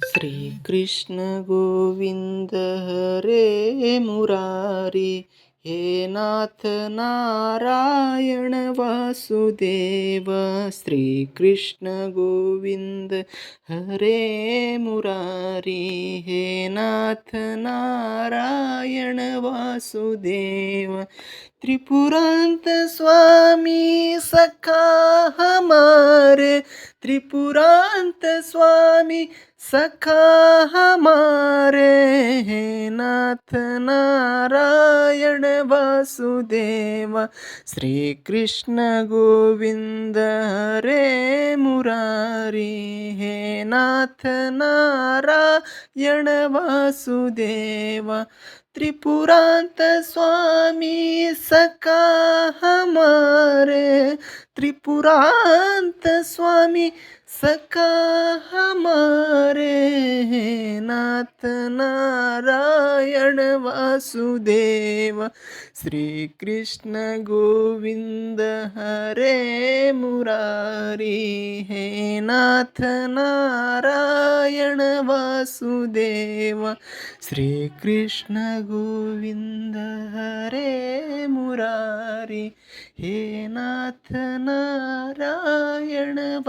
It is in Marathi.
श्री कृष्ण गोविंद हरे मुरारी, हे नाथ नारायण वासुदेव. श्री कृष्ण गोविंद हरे मुरारी, हे नाथ नारायण वासुदेव. त्रिपुरांत स्वामी सखा हमारे, त्रिपुरांत स्वामी सखा हमारे, हे नाथ नारायण वासुदेव. श्री कृष्ण गोविंद हरे मुरारी, हे नाथ नारायण वासुदेव. त्रिपुरांत स्वामी सखा हमारे, त्रिपुरांत स्वामी सखा हमारे, हे नाथ नारायण वासुदेव. श्री कृष्ण गोविंद हरे मुरारी, हे नाथ नारायण वासुदेव. श्री कृष्ण गोविंद हरे मुरारी, हे नाथ नारायण